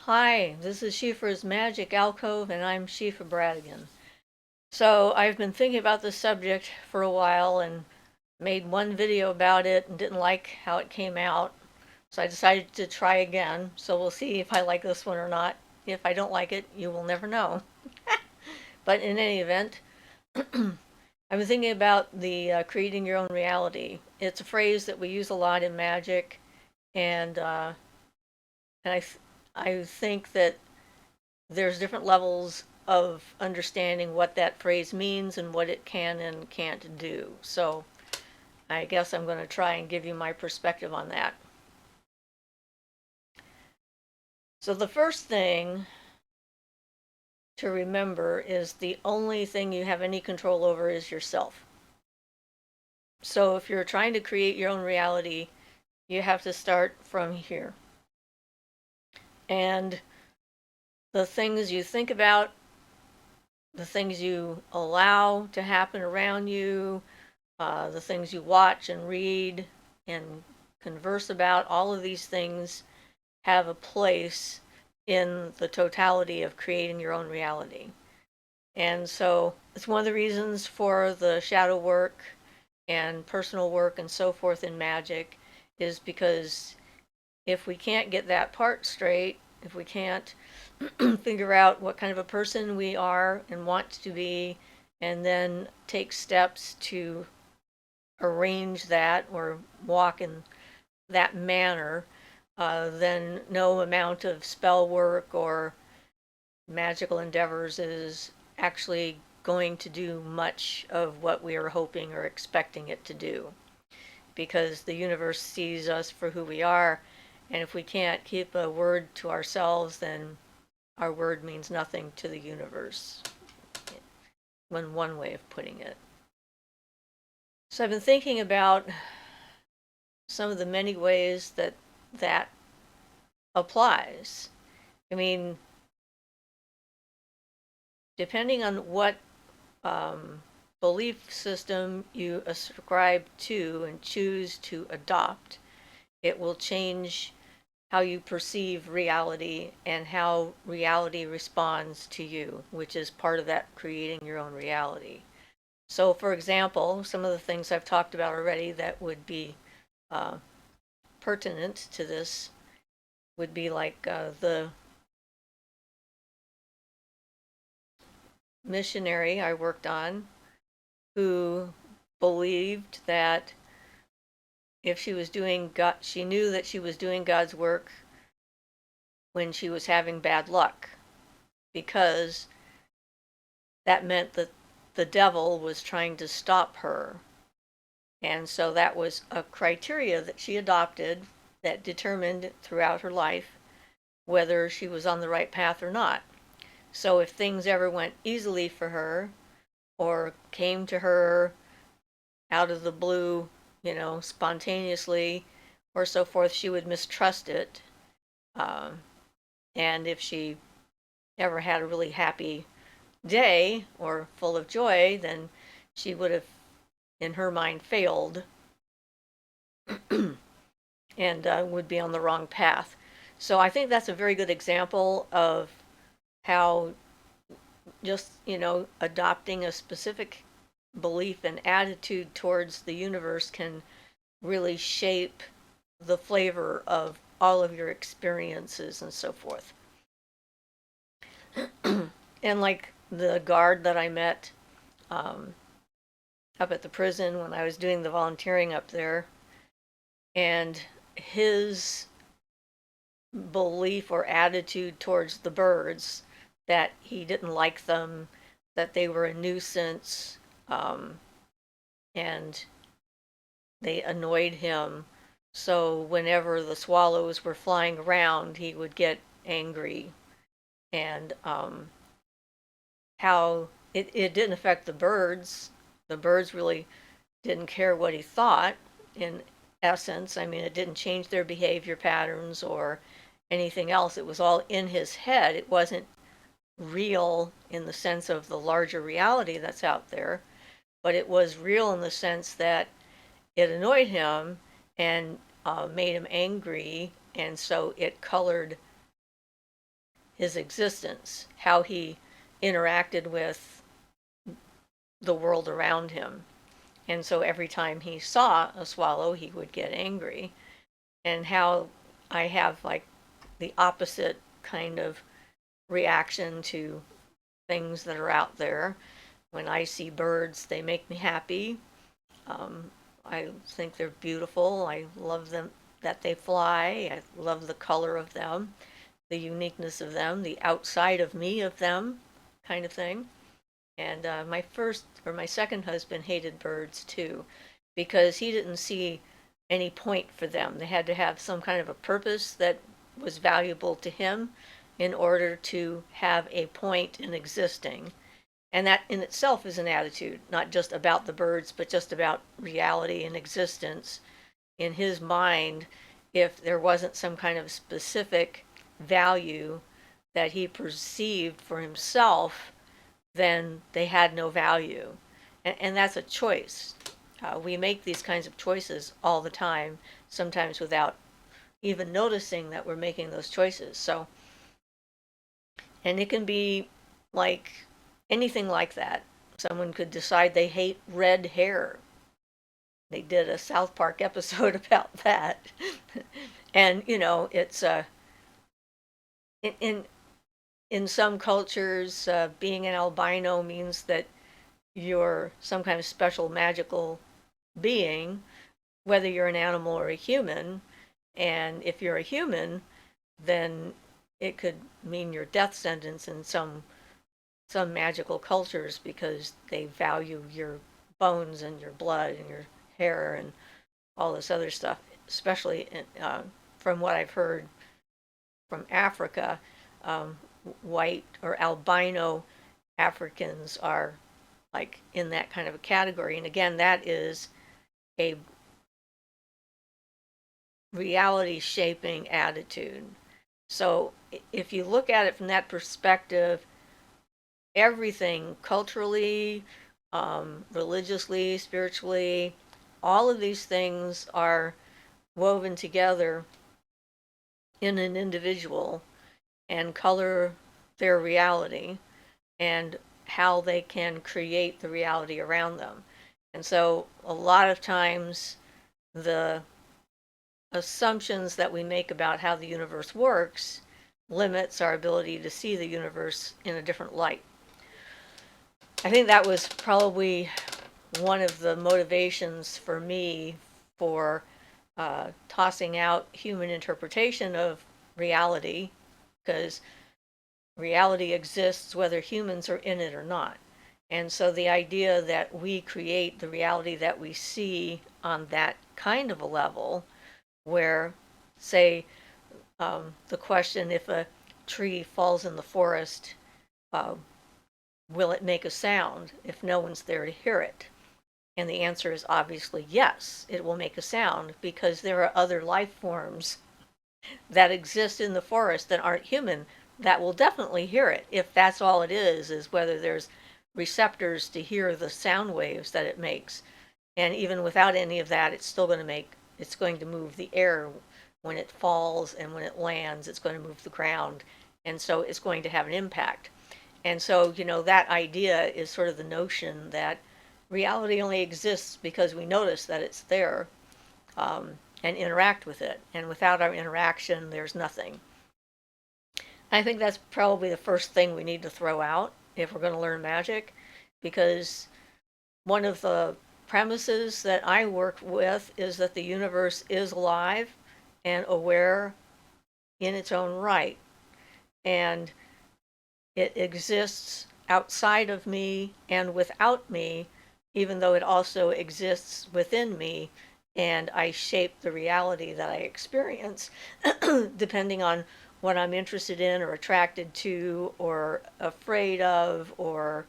Hi, this is Siofra's Magic Alcove, and I'm Siofra Bradigan. So I've been thinking about this subject for a while and made one video about it and didn't like how it came out. So I decided to try again. So we'll see if I like this one or not. If I don't like it, you will never know. But in any event, I've been thinking about the creating your own reality. It's a phrase that we use a lot in magic, and uh, and I think that there's different levels of understanding what that phrase means and what it can and can't do. So I guess I'm going to try and give you my perspective on that. So the first thing to remember is the only thing you have any control over is yourself. So if you're trying to create your own reality, you have to start from here. And the things you think about, the things you allow to happen around you, the things you watch and read and converse about, all of these things have a place in the totality of creating your own reality. And so it's one of the reasons for the shadow work and personal work and so forth in magic, is because if we can't get that part straight, if we can't figure out what kind of a person we are and want to be, and then take steps to arrange that or walk in that manner, then no amount of spell work or magical endeavors is actually going to do much of what we are hoping or expecting it to do. Because the universe sees us for who we are, and if we can't keep a word to ourselves, then our word means nothing to the universe. One way of putting it. So I've been thinking about some of the many ways that that applies. I mean, depending on what belief system you ascribe to and choose to adopt, it will change how you perceive reality and how reality responds to you, which is part of that creating your own reality. So, for example, some of the things I've talked about already that would be uh, pertinent to this would be like the missionary I worked on who believed that if she was doing God, she knew that she was doing God's work when she was having bad luck, because that meant that the devil was trying to stop her. And so that was a criteria that she adopted that determined throughout her life whether she was on the right path or not. So if things ever went easily for her or came to her out of the blue, spontaneously or so forth, she would mistrust it. Um, and if she ever had a really happy day or full of joy, then she would have, in her mind, failed and would be on the wrong path. So I think that's a very good example of how just, adopting a specific belief and attitude towards the universe can really shape the flavor of all of your experiences and so forth. And like the guard that I met um, up at the prison when I was doing the volunteering up there, and his belief or attitude towards the birds, that he didn't like them, that they were a nuisance, and they annoyed him. So whenever the swallows were flying around, he would get angry. And how it didn't affect the birds. The birds really didn't care what he thought, in essence. I mean, it didn't change their behavior patterns or anything else. It was all in his head. It wasn't real in the sense of the larger reality that's out there, but it was real in the sense that it annoyed him and made him angry, and so it colored his existence, how he interacted with the world around him. And so every time he saw a swallow, he would get angry. And how I have like the opposite kind of reaction to things that are out there. When I see birds, they make me happy. Um, I think they're beautiful. I love them that they fly. I love the color of them, the uniqueness of them, the outside of me of them, kind of thing. And my second husband hated birds too, because he didn't see any point for them. They had to have some kind of a purpose that was valuable to him in order to have a point in existing. And that in itself is an attitude, not just about the birds, but just about reality and existence. In his mind, if there wasn't some kind of specific value that he perceived for himself, then they had no value. And that's a choice. We make these kinds of choices all the time, sometimes without even noticing that we're making those choices. So, and it can be like anything like that. Someone could decide they hate red hair. They did a South Park episode about that. And, you know, it's in in some cultures, being an albino means that you're some kind of special magical being, whether you're an animal or a human. And if you're a human, then it could mean your death sentence in some magical cultures because they value your bones and your blood and your hair and all this other stuff, especially from what I've heard from Africa. White or albino Africans are like in that kind of a category. And again, that is a reality shaping attitude. So if you look at it from that perspective, everything culturally, religiously, spiritually, all of these things are woven together in an individual and color their reality and how they can create the reality around them. And so a lot of times the assumptions that we make about how the universe works limits our ability to see the universe in a different light. I think that was probably one of the motivations for me for tossing out human interpretation of reality, because reality exists whether humans are in it or not. And so the idea that we create the reality that we see on that kind of a level, where, say, the question if a tree falls in the forest, uh, will it make a sound if no one's there to hear it? And the answer is obviously yes, it will make a sound because there are other life forms that exist in the forest that aren't human that will definitely hear it, if that's all it is whether there's receptors to hear the sound waves that it makes. And even without any of that, it's going to move the air when it falls, and when it lands, it's going to move the ground. And so it's going to have an impact. And so, you know, that idea is sort of the notion that reality only exists because we notice that it's there, and interact with it. And without our interaction, there's nothing. I think that's probably the first thing we need to throw out if we're going to learn magic, because one of the premises that I work with is that the universe is alive and aware in its own right. And it exists outside of me and without me, even though it also exists within me. And I shape the reality that I experience depending on what I'm interested in or attracted to or afraid of or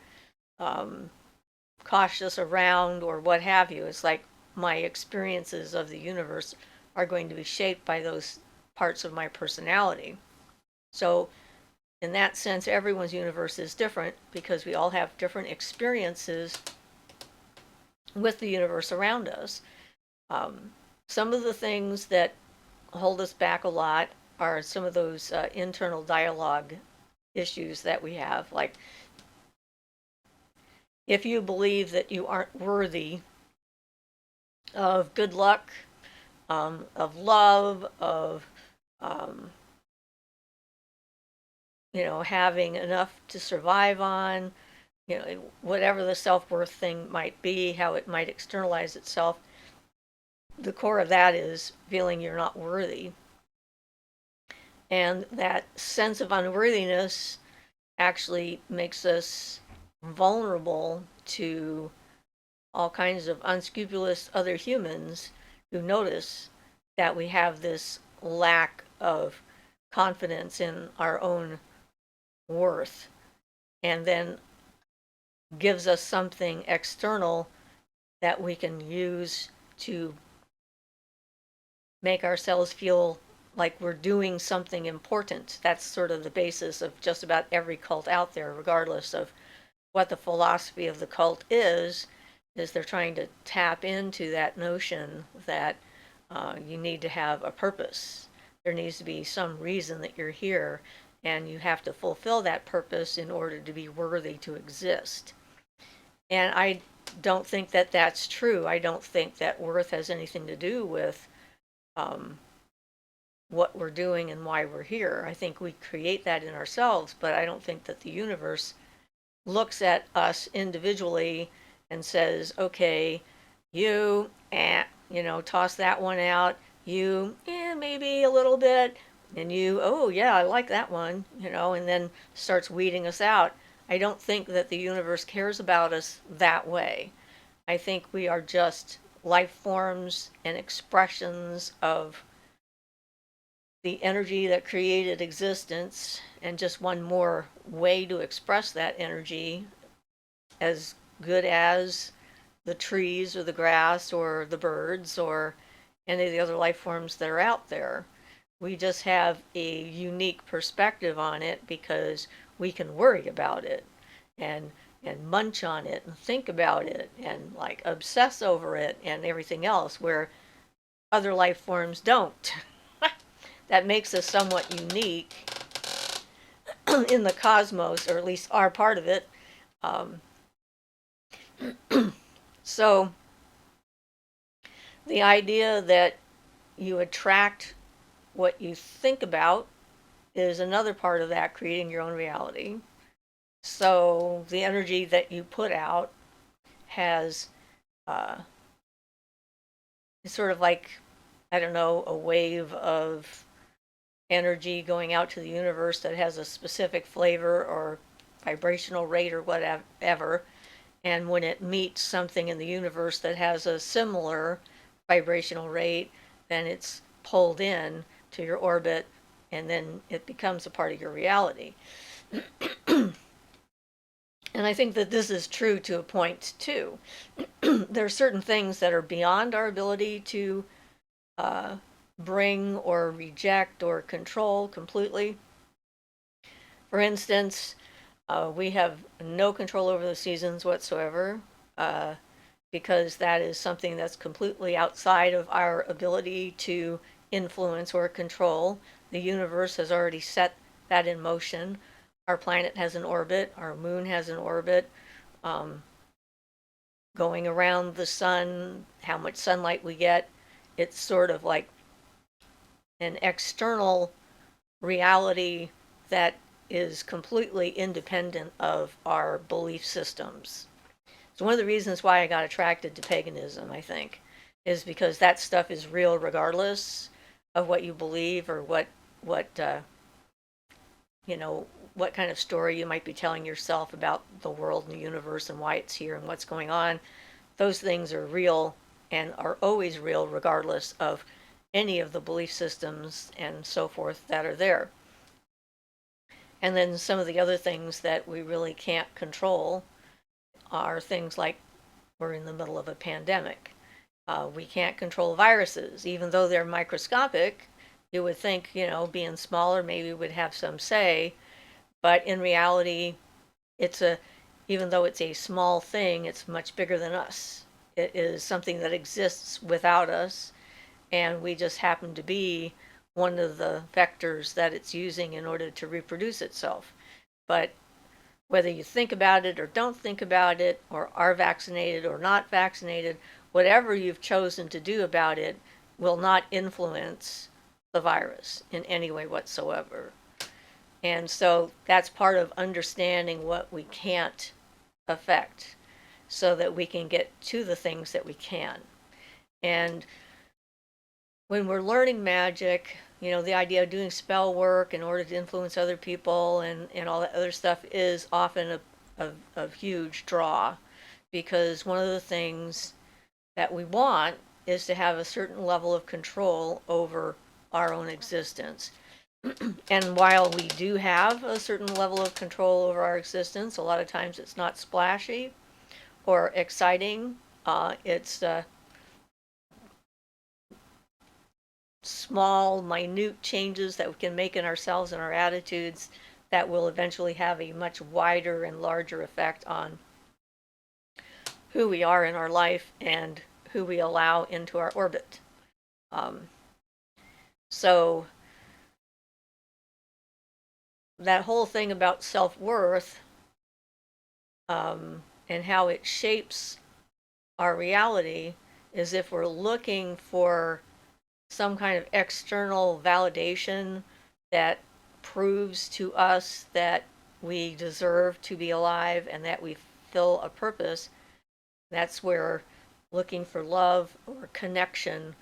cautious around or what have you. It's like my experiences of the universe are going to be shaped by those parts of my personality. So in that sense, everyone's universe is different because we all have different experiences with the universe around us. Some of the things that hold us back a lot are some of those internal dialogue issues that we have. Like, if you believe that you aren't worthy of good luck, of love, of um, having enough to survive on, whatever the self-worth thing might be, how it might externalize itself, the core of that is feeling you're not worthy. And that sense of unworthiness actually makes us vulnerable to all kinds of unscrupulous other humans who notice that we have this lack of confidence in our own worth, and then gives us something external that we can use to make ourselves feel like we're doing something important. That's sort of the basis of just about every cult out there, regardless of what the philosophy of the cult is they're trying to tap into that notion that you need to have a purpose. There needs to be some reason that you're here, and you have to fulfill that purpose in order to be worthy to exist. And I don't think that that's true. I don't think that worth has anything to do with what we're doing and why we're here. I think we create that in ourselves, but I don't think that the universe looks at us individually and says, okay, you, toss that one out. You, maybe a little bit. And you, oh, yeah, I like that one, and then starts weeding us out. I don't think that the universe cares about us that way. I think we are just life forms and expressions of the energy that created existence, and just one more way to express that energy, as good as the trees or the grass or the birds or any of the other life forms that are out there. We just have a unique perspective on it because we can worry about it and munch on it and think about it and like obsess over it and everything else, where other life forms don't. That makes us somewhat unique in the cosmos, or at least our part of it. So the idea that you attract what you think about is another part of that, creating your own reality. So the energy that you put out has it's sort of like, I don't know, a wave of energy going out to the universe that has a specific flavor or vibrational rate or whatever. And when it meets something in the universe that has a similar vibrational rate, then it's pulled in to your orbit, and then it becomes a part of your reality. And I think that this is true to a point too. There are certain things that are beyond our ability to bring or reject or control completely. For instance, we have no control over the seasons whatsoever, because that is something that's completely outside of our ability to influence or control. The universe has already set that in motion. Our planet has an orbit, our moon has an orbit, going around the sun, how much sunlight we get. It's sort of like an external reality that is completely independent of our belief systems. So one of the reasons why I got attracted to paganism, I think, is because that stuff is real regardless of what you believe or what what kind of story you might be telling yourself about the world and the universe and why it's here and what's going on. Those things are real and are always real regardless of any of the belief systems and so forth that are there. And then some of the other things that we really can't control are things like we're in the middle of a pandemic. We can't control viruses, even though they're microscopic. You would think, being smaller maybe would have some say, but in reality, even though it's a small thing, it's much bigger than us. It is something that exists without us, and we just happen to be one of the vectors that it's using in order to reproduce itself. But whether you think about it or don't think about it, or are vaccinated or not vaccinated, whatever you've chosen to do about it will not influence the virus in any way whatsoever. And so that's part of understanding what we can't affect so that we can get to the things that we can. And when we're learning magic, the idea of doing spell work in order to influence other people and all that other stuff is often a huge draw, because one of the things that we want is to have a certain level of control over our own existence. And while we do have a certain level of control over our existence, a lot of times it's not splashy or exciting. It's small, minute changes that we can make in ourselves and our attitudes that will eventually have a much wider and larger effect on who we are in our life and who we allow into our orbit. So that whole thing about self-worth and how it shapes our reality is if we're looking for some kind of external validation that proves to us that we deserve to be alive and that we fill a purpose, that's where looking for love or connection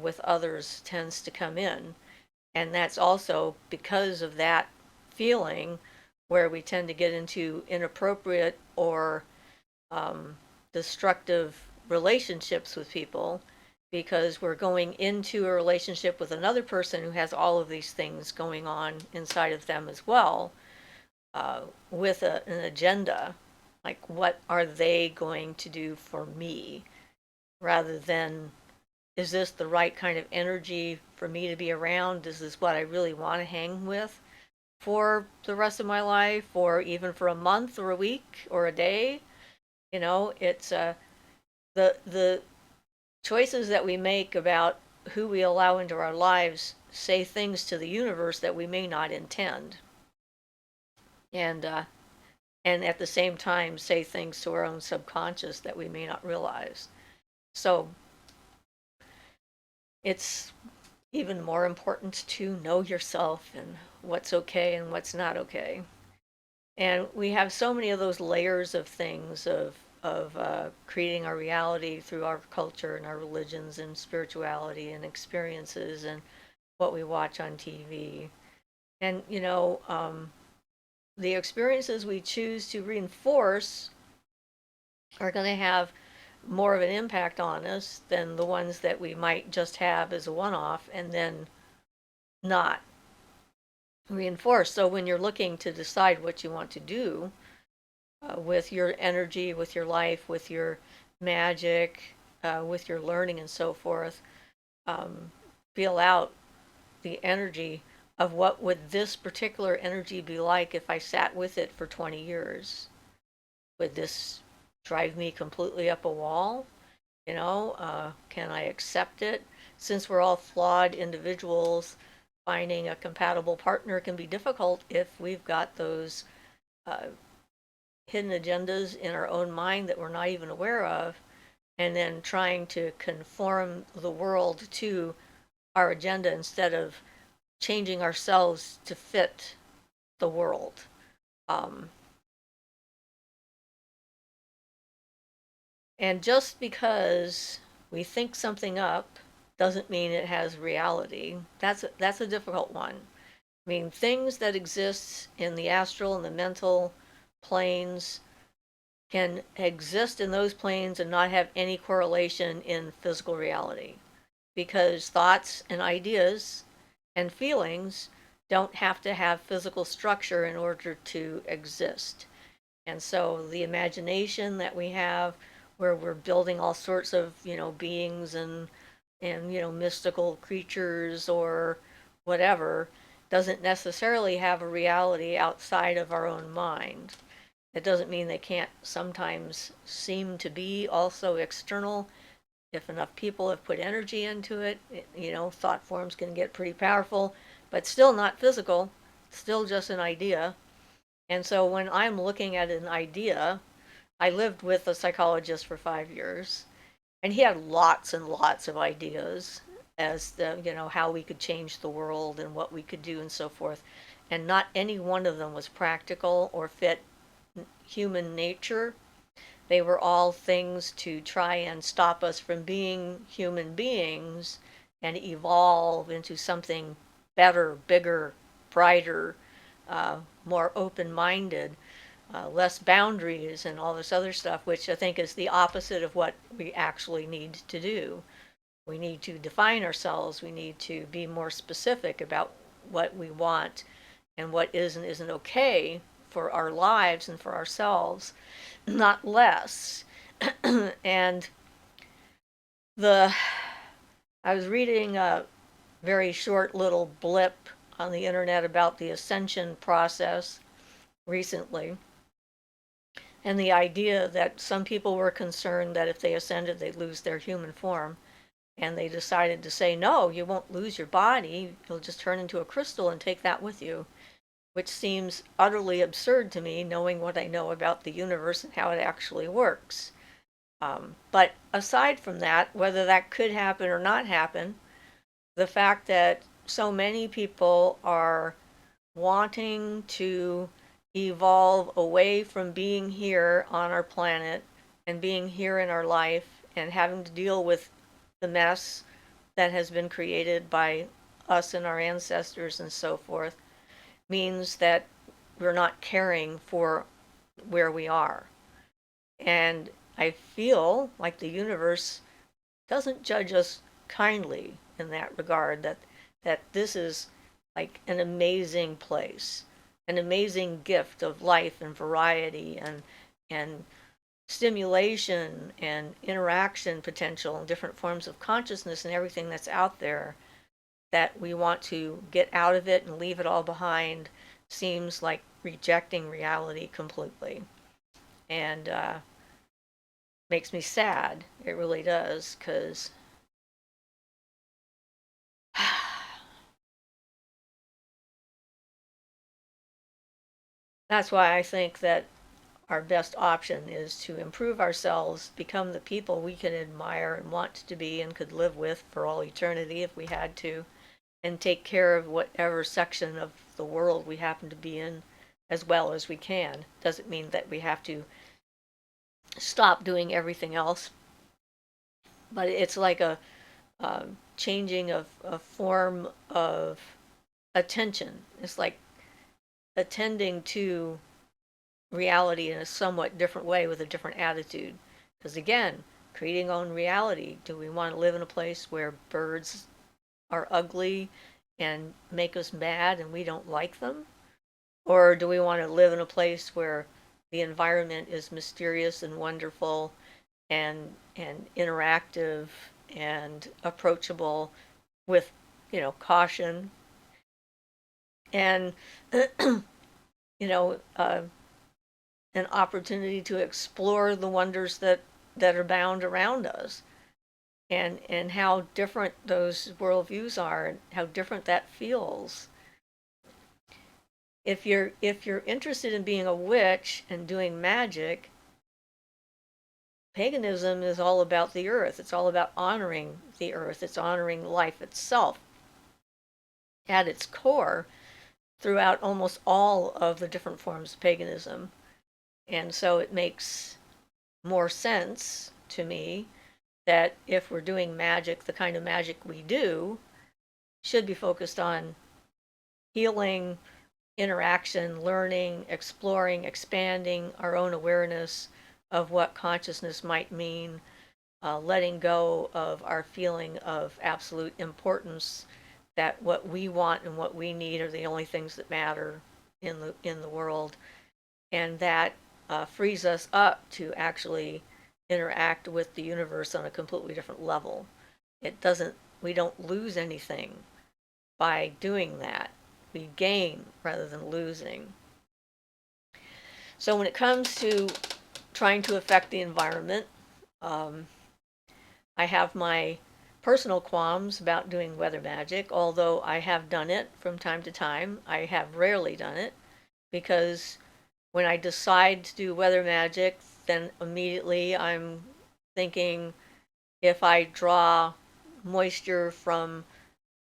with others tends to come in. And that's also because of that feeling where we tend to get into inappropriate or destructive relationships with people, because we're going into a relationship with another person who has all of these things going on inside of them as well, with an agenda. Like, what are they going to do for me? Rather than, is this the right kind of energy for me to be around? Is this what I really want to hang with for the rest of my life, or even for a month or a week or a day? It's the choices that we make about who we allow into our lives say things to the universe that we may not intend, and at the same time say things to our own subconscious that we may not realize. So it's even more important to know yourself and what's okay and what's not okay. And we have so many of those layers of things of creating our reality through our culture and our religions and spirituality and experiences and what we watch on TV. And, the experiences we choose to reinforce are going to have more of an impact on us than the ones that we might just have as a one-off and then not reinforce. So when you're looking to decide what you want to do with your energy, with your life, with your magic, with your learning and so forth, feel out the energy of what would this particular energy be like if I sat with it for 20 years. Would this drive me completely up a wall? Can I accept it? Since we're all flawed individuals, finding a compatible partner can be difficult if we've got those hidden agendas in our own mind that we're not even aware of, and then trying to conform the world to our agenda instead of changing ourselves to fit the world. And just because we think something up doesn't mean it has reality. That's a difficult one. I mean, things that exist in the astral and the mental planes can exist in those planes and not have any correlation in physical reality, because thoughts and ideas and feelings don't have to have physical structure in order to exist. And so the imagination that we have, where we're building all sorts of, beings and mystical creatures or whatever, doesn't necessarily have a reality outside of our own mind. It doesn't mean they can't sometimes seem to be also external. If enough people have put energy into it, thought forms can get pretty powerful, but still not physical, still just an idea. And so when I'm looking at an idea, I lived with a psychologist for 5 years, and he had lots and lots of ideas as to, how we could change the world and what we could do and so forth. And not any one of them was practical or fit human nature. They were all things to try and stop us from being human beings and evolve into something better, bigger, brighter, more open minded, less boundaries, and all this other stuff, which I think is the opposite of what we actually need to do. We need to define ourselves, we need to be more specific about what we want and what is and isn't okay for our lives and for ourselves, not less. And the I was reading a very short little blip on the internet about the ascension process recently, and the idea that some people were concerned that if they ascended, they'd lose their human form. And they decided to say, no, you won't lose your body. You'll just turn into a crystal and take that with you, which seems utterly absurd to me, knowing what I know about the universe and how it actually works. But aside from that, whether that could happen or not happen, the fact that so many people are wanting to evolve away from being here on our planet and being here in our life and having to deal with the mess that has been created by us and our ancestors and so forth means that we're not caring for where we are. And I feel like the universe doesn't judge us kindly in that regard, that this is like an amazing place, an amazing gift of life and variety and stimulation and interaction potential and different forms of consciousness and everything that's out there, that we want to get out of it and leave it all behind seems like rejecting reality completely. And makes me sad. It really does, because that's why I think that our best option is to improve ourselves, become the people we can admire and want to be and could live with for all eternity if we had to, and take care of whatever section of the world we happen to be in as well as we can. Doesn't mean that we have to stop doing everything else, but it's like a changing of a form of attention. It's like attending to reality in a somewhat different way with a different attitude. Because again, creating our own reality. Do we want to live in a place where birds are ugly and make us mad and we don't like them? Or do we want to live in a place where the environment is mysterious and wonderful and interactive and approachable with, caution and you know, an opportunity to explore the wonders that are bound around us, and how different those worldviews are and how different that feels. If you're interested in being a witch and doing magic, paganism is all about the earth. It's all about honoring the earth. It's honoring life itself at its core throughout almost all of the different forms of paganism. And so it makes more sense to me that if we're doing magic, the kind of magic we do should be focused on healing, interaction, learning, exploring, expanding our own awareness of what consciousness might mean, letting go of our feeling of absolute importance, that what we want and what we need are the only things that matter in the world, and that frees us up to actually interact with the universe on a completely different level. It doesn't, we don't lose anything by doing that. We gain rather than losing. So when it comes to trying to affect the environment, I have my personal qualms about doing weather magic, although I have done it from time to time. I have rarely done it because when I decide to do weather magic, then immediately I'm thinking if I draw moisture from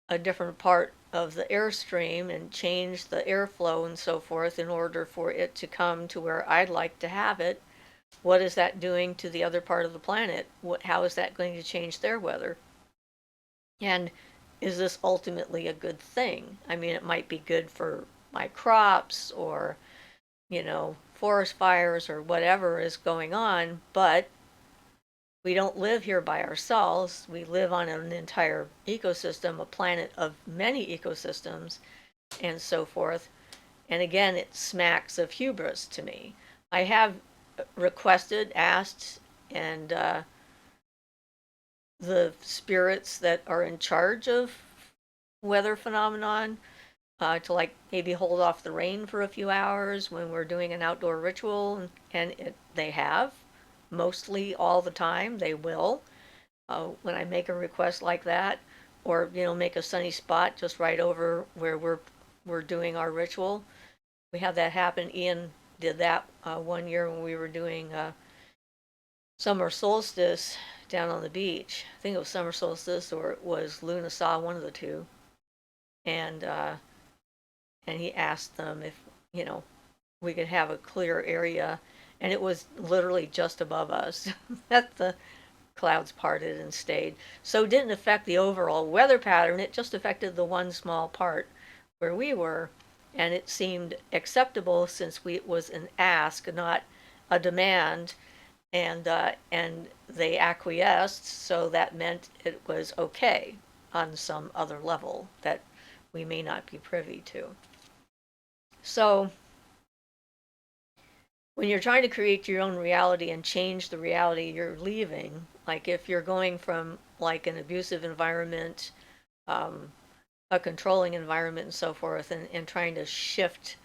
a different part of the airstream and change the airflow and so forth in order for it to come to where I'd like to have it, what is that doing to the other part of the planet? How is that going to change their weather? And is this ultimately a good thing? I mean, it might be good for my crops or, forest fires or whatever is going on, but we don't live here by ourselves. We live on an entire ecosystem, a planet of many ecosystems, and so forth. And again, it smacks of hubris to me. I have requested, asked, and the spirits that are in charge of weather phenomenon to like maybe hold off the rain for a few hours when we're doing an outdoor ritual, and they have mostly all the time. They will when I make a request like that, or make a sunny spot just right over where we're doing our ritual. We had that happen. Ian did that one year when we were doing summer solstice down on the beach. I think it was summer solstice or it was Lunasaw, one of the two. And he asked them if we could have a clear area, and it was literally just above us that the clouds parted and stayed. So it didn't affect the overall weather pattern. It just affected the one small part where we were, and it seemed acceptable since it was an ask, not a demand, and they acquiesced. So that meant it was okay on some other level that we may not be privy to. So when you're trying to create your own reality and change the reality you're leaving, like if you're going from like an abusive environment, a controlling environment and so forth, and trying to shift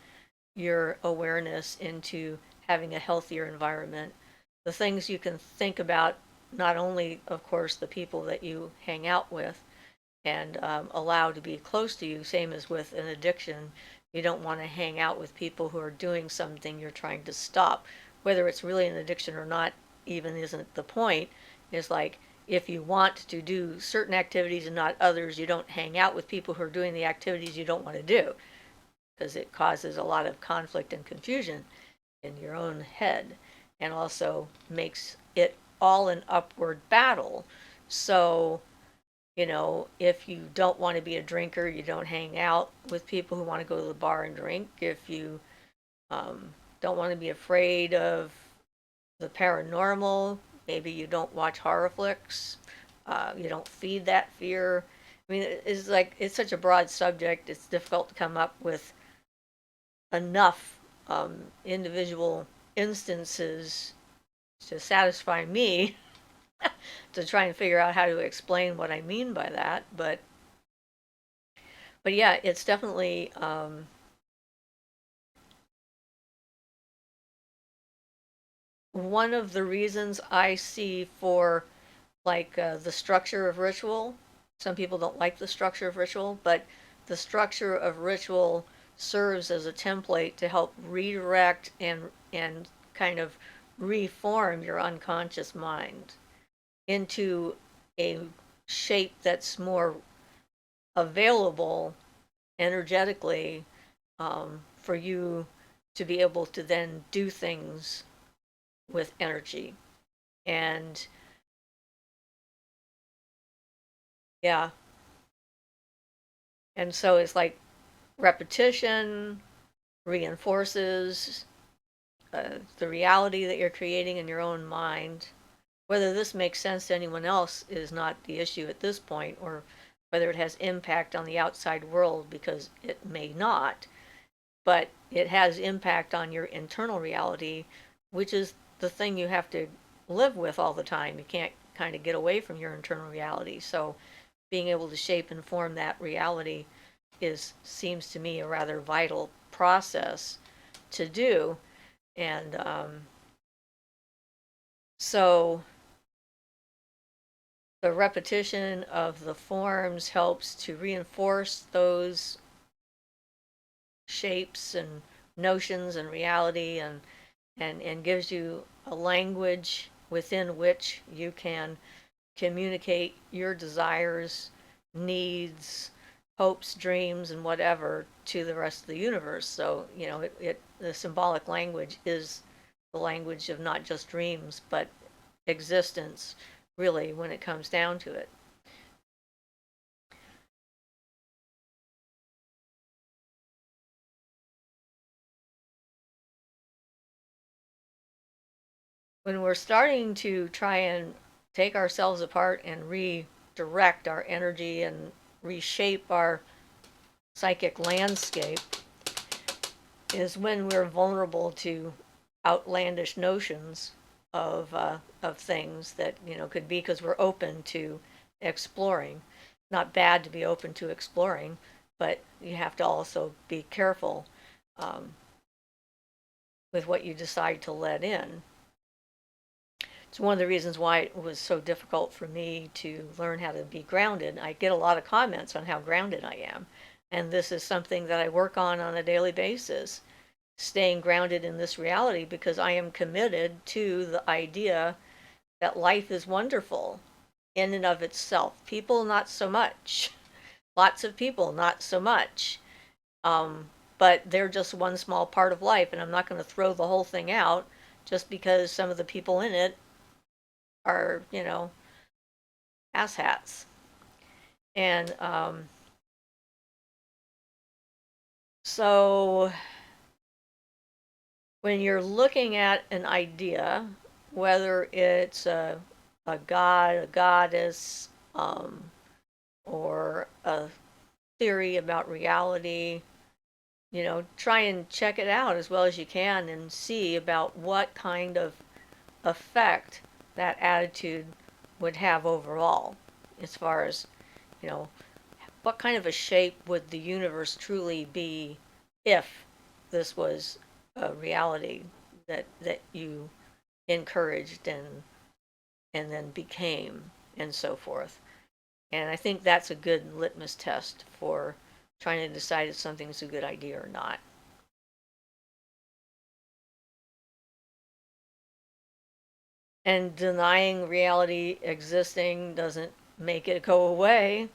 your awareness into having a healthier environment, the things you can think about, not only of course the people that you hang out with and allow to be close to you, same as with an addiction. You don't want to hang out with people who are doing something you're trying to stop. Whether it's really an addiction or not even isn't the point. It's like if you want to do certain activities and not others, you don't hang out with people who are doing the activities you don't want to do, because it causes a lot of conflict and confusion in your own head, and also makes it all an upward battle. So if you don't want to be a drinker, you don't hang out with people who want to go to the bar and drink. If you don't want to be afraid of the paranormal, maybe you don't watch horror flicks. You don't feed that fear. I mean, it's such a broad subject. It's difficult to come up with enough individual instances to satisfy me to try and figure out how to explain what I mean by that. But yeah, it's definitely one of the reasons I see for like the structure of ritual. Some people don't like the structure of ritual, but the structure of ritual serves as a template to help redirect and kind of reform your unconscious mind into a shape that's more available energetically for you to be able to then do things with energy. And yeah, and so it's like repetition reinforces the reality that you're creating in your own mind. Whether this makes sense to anyone else is not the issue at this point, or whether it has impact on the outside world, because it may not. But it has impact on your internal reality, which is the thing you have to live with all the time. You can't kind of get away from your internal reality. So being able to shape and form that reality seems to me a rather vital process to do. And so the repetition of the forms helps to reinforce those shapes and notions and reality, and gives you a language within which you can communicate your desires, needs, hopes, dreams, and whatever to the rest of the universe. So, the symbolic language is the language of not just dreams, but existence, really, when it comes down to it. When we're starting to try and take ourselves apart and redirect our energy and reshape our psychic landscape, is when we're vulnerable to outlandish notions of things that could be because we're open to exploring. Not bad to be open to exploring, but you have to also be careful um, with what you decide to let in. It's one of the reasons why it was so difficult for me to learn how to be grounded. I get a lot of comments on how grounded I am, and this is something that I work on a daily basis, staying grounded in this reality, because I am committed to the idea that life is wonderful in and of itself. People, not so much. Lots of people, not so much. But they're just one small part of life, and I'm not going to throw the whole thing out just because some of the people in it are, asshats. And so when you're looking at an idea, whether it's a god, a goddess, or a theory about reality, try and check it out as well as you can and see about what kind of effect that attitude would have overall, as far as, you know, what kind of a shape would the universe truly be if this was a reality that you encouraged and then became, and so forth. And I think that's a good litmus test for trying to decide if something's a good idea or not. And denying reality existing doesn't make it go away,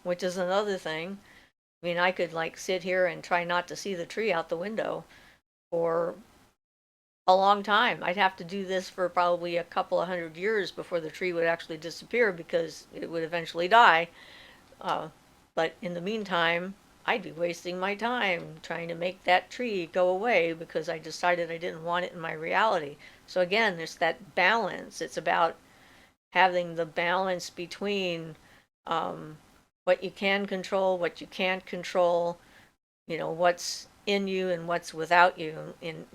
which is another thing. I mean, I could like sit here and try not to see the tree out the window for a long time. I'd have to do this for probably a couple of 100 years before the tree would actually disappear, because it would eventually die. Uh, but in the meantime, I'd be wasting my time trying to make that tree go away because I decided I didn't want it in my reality. So again, there's that balance. It's about having the balance between um, what you can control, what you can't control, what's in you and what's without you. And,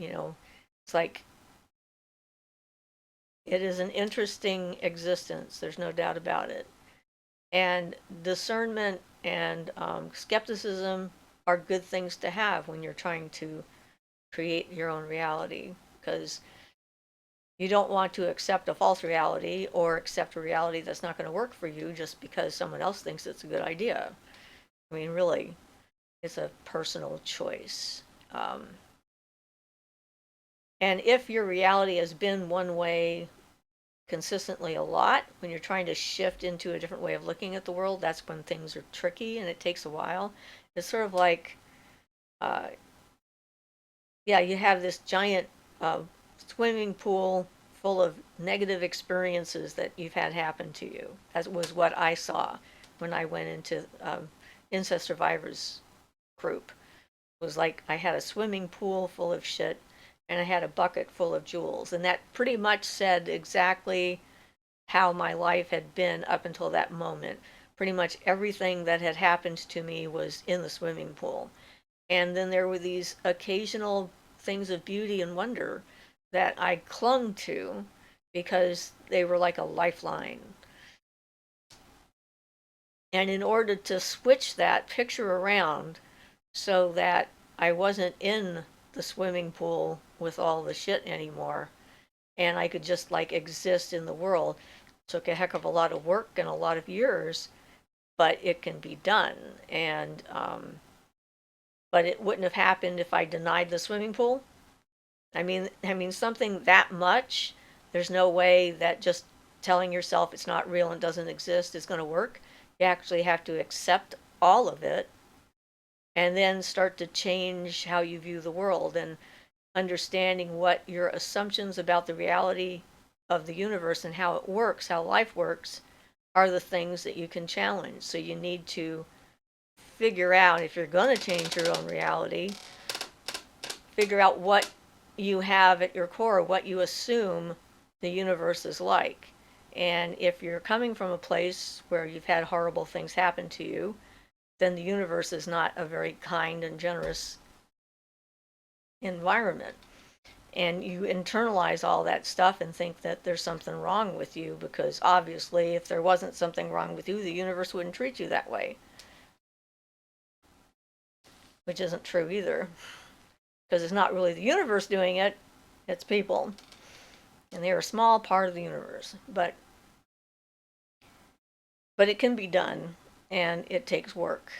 it's like, it is an interesting existence. There's no doubt about it. And discernment and skepticism are good things to have when you're trying to create your own reality, because you don't want to accept a false reality or accept a reality that's not going to work for you just because someone else thinks it's a good idea. I mean, really, it's a personal choice. And if your reality has been one way consistently a lot, when you're trying to shift into a different way of looking at the world, that's when things are tricky and it takes a while. It's sort of like, uh, yeah, you have this giant uh, swimming pool full of negative experiences that you've had happen to you. That was what I saw when I went into incest survivors group. It was like I had a swimming pool full of shit and I had a bucket full of jewels, and that pretty much said exactly how my life had been up until that moment. Pretty much everything that had happened to me was in the swimming pool. And then there were these occasional things of beauty and wonder that I clung to because they were like a lifeline. And in order to switch that picture around so that I wasn't in the swimming pool with all the shit anymore and I could just like exist in the world, it took a heck of a lot of work and a lot of years, but it can be done. And but it wouldn't have happened if I denied the swimming pool. I mean something that much, there's no way that just telling yourself it's not real and doesn't exist is going to work. You actually have to accept all of it and then start to change how you view the world and understanding what your assumptions about the reality of the universe and how it works, how life works, are the things that you can challenge. So you need to figure out, if you're going to change your own reality, figure out what you have at your core, what you assume the universe is like. And if you're coming from a place where you've had horrible things happen to you, then the universe is not a very kind and generous environment. And you internalize all that stuff and think that there's something wrong with you, because obviously, if there wasn't something wrong with you, the universe wouldn't treat you that way. Which isn't true either, because it's not really the universe doing it, it's people. And they're a small part of the universe. But it can be done, and it takes work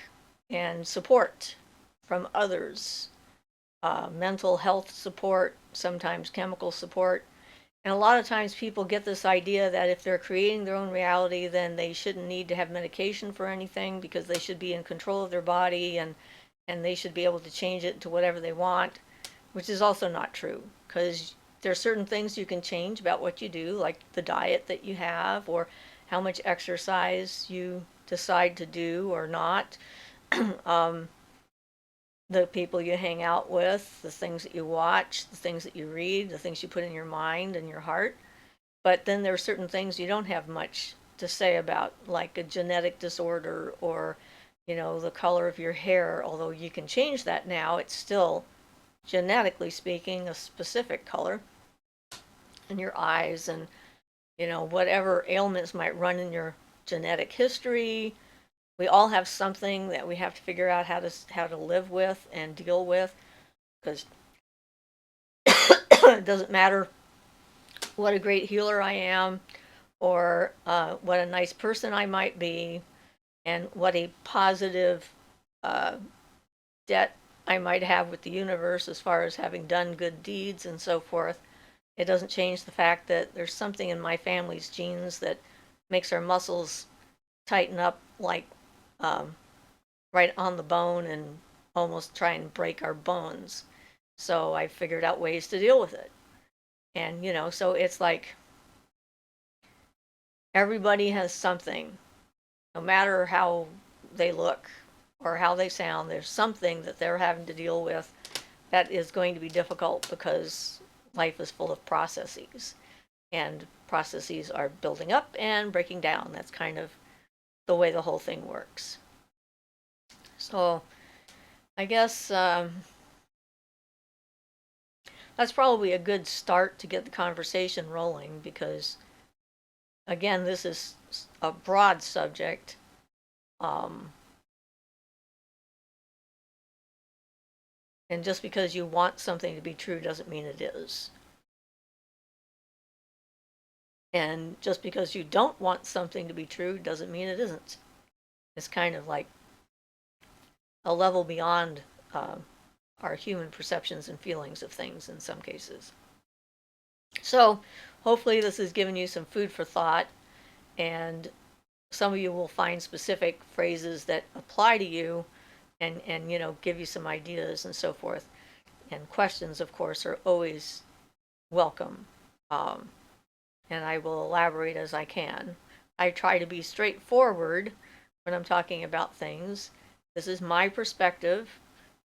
and support from others, mental health support, sometimes chemical support. And a lot of times people get this idea that if they're creating their own reality, then they shouldn't need to have medication for anything, because they should be in control of their body, and they should be able to change it to whatever they want, which is also not true, because there are certain things you can change about what you do, like the diet that you have, or how much exercise you decide to do or not, the people you hang out with, the things that you watch, the things that you read, the things you put in your mind and your heart. But then there are certain things you don't have much to say about, like a genetic disorder, or the color of your hair. Although you can change that now, it's still, genetically speaking, a specific color. And your eyes, and whatever ailments might run in your genetic history. We all have something that we have to figure out how to live with and deal with, because it doesn't matter what a great healer I am, or what a nice person I might be, and what a positive debt I might have with the universe as far as having done good deeds and so forth. It doesn't change the fact that there's something in my family's genes that makes our muscles tighten up, like right on the bone, and almost try and break our bones. So I figured out ways to deal with it. And, so it's like everybody has something, no matter how they look or how they sound, there's something that they're having to deal with that is going to be difficult, because life is full of processes, and processes are building up and breaking down. That's kind of the way the whole thing works. So I guess that's probably a good start to get the conversation rolling, because again, this is a broad subject. And just because you want something to be true doesn't mean it is. And just because you don't want something to be true doesn't mean it isn't. It's kind of like a level beyond our human perceptions and feelings of things in some cases. So hopefully this has given you some food for thought, and some of you will find specific phrases that apply to you, and give you some ideas and so forth. And questions, of course, are always welcome. And I will elaborate as I can. I try to be straightforward when I'm talking about things. This is my perspective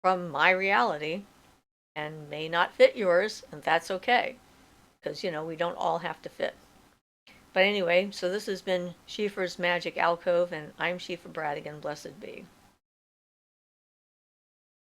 from my reality, and may not fit yours, and that's okay, because we don't all have to fit. But anyway, so this has been Siofra's Magic Alcove, and I'm Siofra Bradigan. Blessed be.